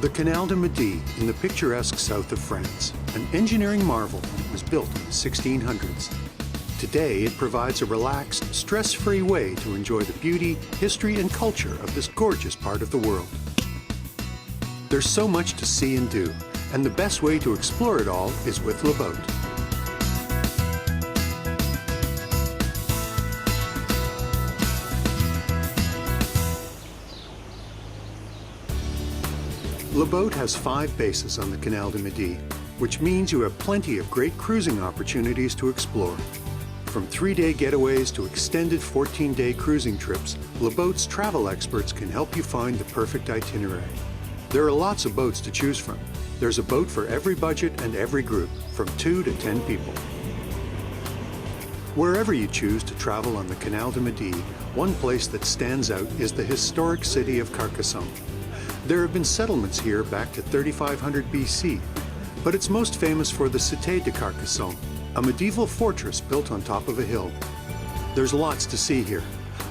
The Canal du Midi in the picturesque south of France, an engineering marvel, was built in the 1600s. Today, it provides a relaxed, stress-free way to enjoy the beauty, history, and culture of this gorgeous part of the world. There's so much to see and do, and the best way to explore it all is with Le Boat. Le Boat has 5 bases on the Canal du Midi, which means you have plenty of great cruising opportunities to explore. From 3-day getaways to extended 14-day cruising trips, Le Boat's travel experts can help you find the perfect itinerary. There are lots of boats to choose from. There's a boat for every budget and every group, from 2 to 10 people. Wherever you choose to travel on the Canal du Midi, one place that stands out is the historic city of Carcassonne. There have been settlements here back to 3500 BC, but it's most famous for the Cité de Carcassonne, a medieval fortress built on top of a hill. There's lots to see here.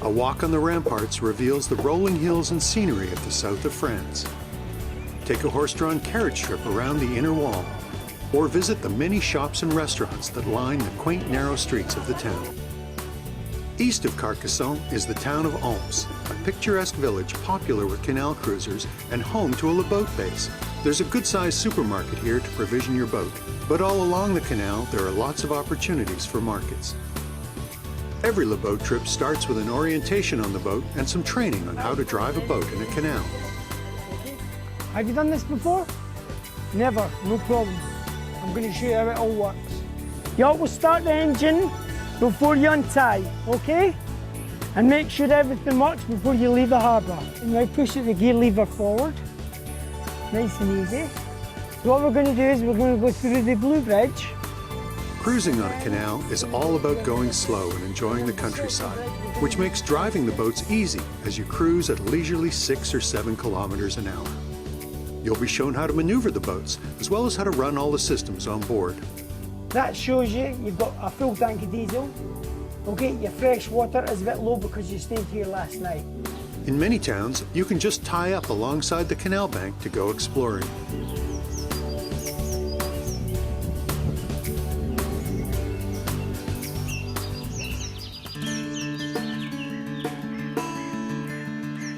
A walk on the ramparts reveals the rolling hills and scenery of the south of France. Take a horse-drawn carriage trip around the inner wall, or visit the many shops and restaurants that line the quaint narrow streets of the town. East of Carcassonne is the town of Oms, a picturesque village popular with canal cruisers and home to a Le Boat base. There's a good-sized supermarket here to provision your boat, but all along the canal there are lots of opportunities for markets. Every Le Boat trip starts with an orientation on the boat and some training on how to drive a boat in a canal. Have you done this before? Never, no problem. I'm going to show you how it all works. You always start the engine before you untie, okay? And make sure everything works before you leave the harbour. And now push the gear lever forward. Nice and easy. So what we're going to do is we're going to go through the Blue Bridge. Cruising on a canal is all about going slow and enjoying the countryside, which makes driving the boats easy as you cruise at leisurely 6 or 7 kilometers an hour. You'll be shown how to maneuver the boats, as well as how to run all the systems on board. That shows you've got a full tank of diesel. Okay, your fresh water is a bit low because you stayed here last night. In many towns, you can just tie up alongside the canal bank to go exploring.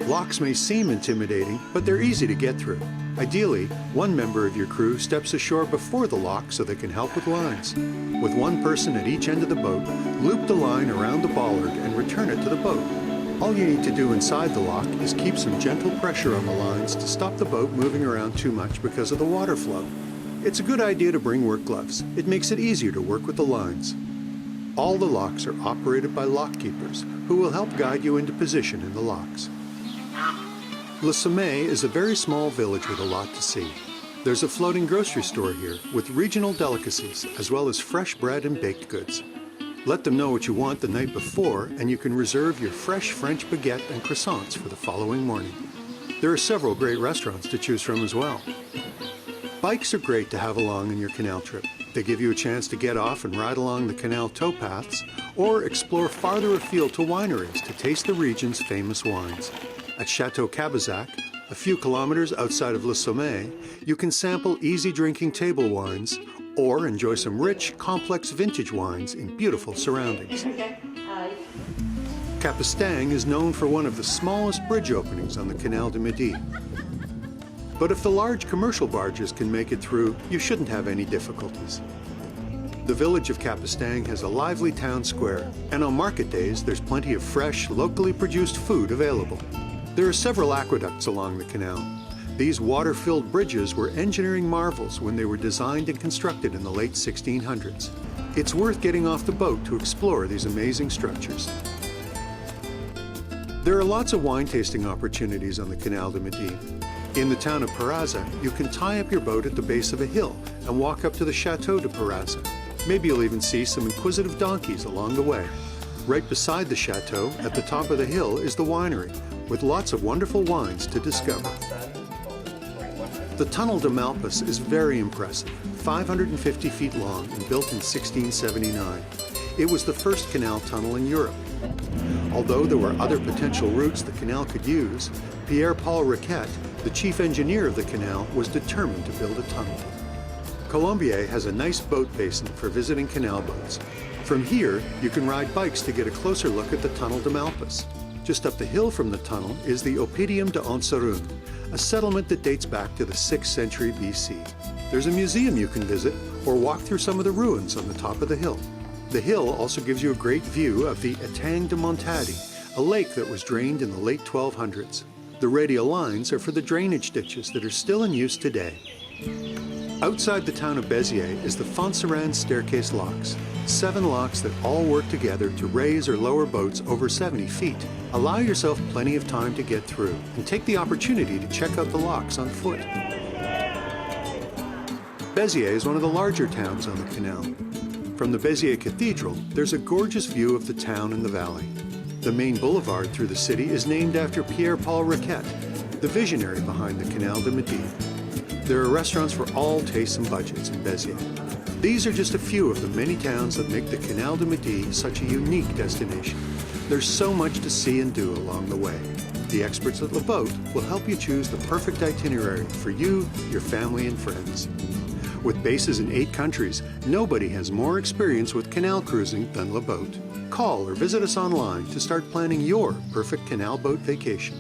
Locks may seem intimidating, but they're easy to get through. Ideally, one member of your crew steps ashore before the lock so they can help with lines. With one person at each end of the boat, loop the line around the bollard and return it to the boat. All you need to do inside the lock is keep some gentle pressure on the lines to stop the boat moving around too much because of the water flow. It's a good idea to bring work gloves. It makes it easier to work with the lines. All the locks are operated by lock keepers, who will help guide you into position in the locks. Le Sommet is a very small village with a lot to see. There's a floating grocery store here with regional delicacies as well as fresh bread and baked goods. Let them know what you want the night before and you can reserve your fresh French baguette and croissants for the following morning. There are several great restaurants to choose from as well. Bikes are great to have along in your canal trip. They give you a chance to get off and ride along the canal towpaths or explore farther afield to wineries to taste the region's famous wines. At Chateau Cabazac, a few kilometers outside of Le Sommet, you can sample easy drinking table wines or enjoy some rich, complex vintage wines in beautiful surroundings. Capestang is known for one of the smallest bridge openings on the Canal du Midi. But if the large commercial barges can make it through, you shouldn't have any difficulties. The village of Capestang has a lively town square, and on market days there's plenty of fresh, locally produced food available. There are several aqueducts along the canal. These water-filled bridges were engineering marvels when they were designed and constructed in the late 1600s. It's worth getting off the boat to explore these amazing structures. There are lots of wine tasting opportunities on the Canal du Midi. In the town of Peraza, you can tie up your boat at the base of a hill and walk up to the Chateau de Peraza. Maybe you'll even see some inquisitive donkeys along the way. Right beside the chateau, at the top of the hill, is the winery, with lots of wonderful wines to discover. The Tunnel de Malpas is very impressive, 550 feet long and built in 1679. It was the first canal tunnel in Europe. Although there were other potential routes the canal could use, Pierre-Paul Riquet, the chief engineer of the canal, was determined to build a tunnel. Colombier has a nice boat basin for visiting canal boats. From here, you can ride bikes to get a closer look at the Tunnel de Malpas. Just up the hill from the tunnel is the Oppidum de Onsarun, a settlement that dates back to the 6th century BC. There's a museum you can visit or walk through some of the ruins on the top of the hill. The hill also gives you a great view of the Etang de Montadi, a lake that was drained in the late 1200s. The radial lines are for the drainage ditches that are still in use today. Outside the town of Béziers is the Fonserand Staircase Locks, 7 locks that all work together to raise or lower boats over 70 feet. Allow yourself plenty of time to get through and take the opportunity to check out the locks on foot. Béziers is one of the larger towns on the canal. From the Béziers Cathedral, there's a gorgeous view of the town and the valley. The main boulevard through the city is named after Pierre-Paul Riquet, the visionary behind the Canal du Midi. There are restaurants for all tastes and budgets in Béziers. These are just a few of the many towns that make the Canal du Midi such a unique destination. There's so much to see and do along the way. The experts at Le Boat will help you choose the perfect itinerary for you, your family, and friends. With bases in 8 countries, nobody has more experience with canal cruising than Le Boat. Call or visit us online to start planning your perfect canal boat vacation.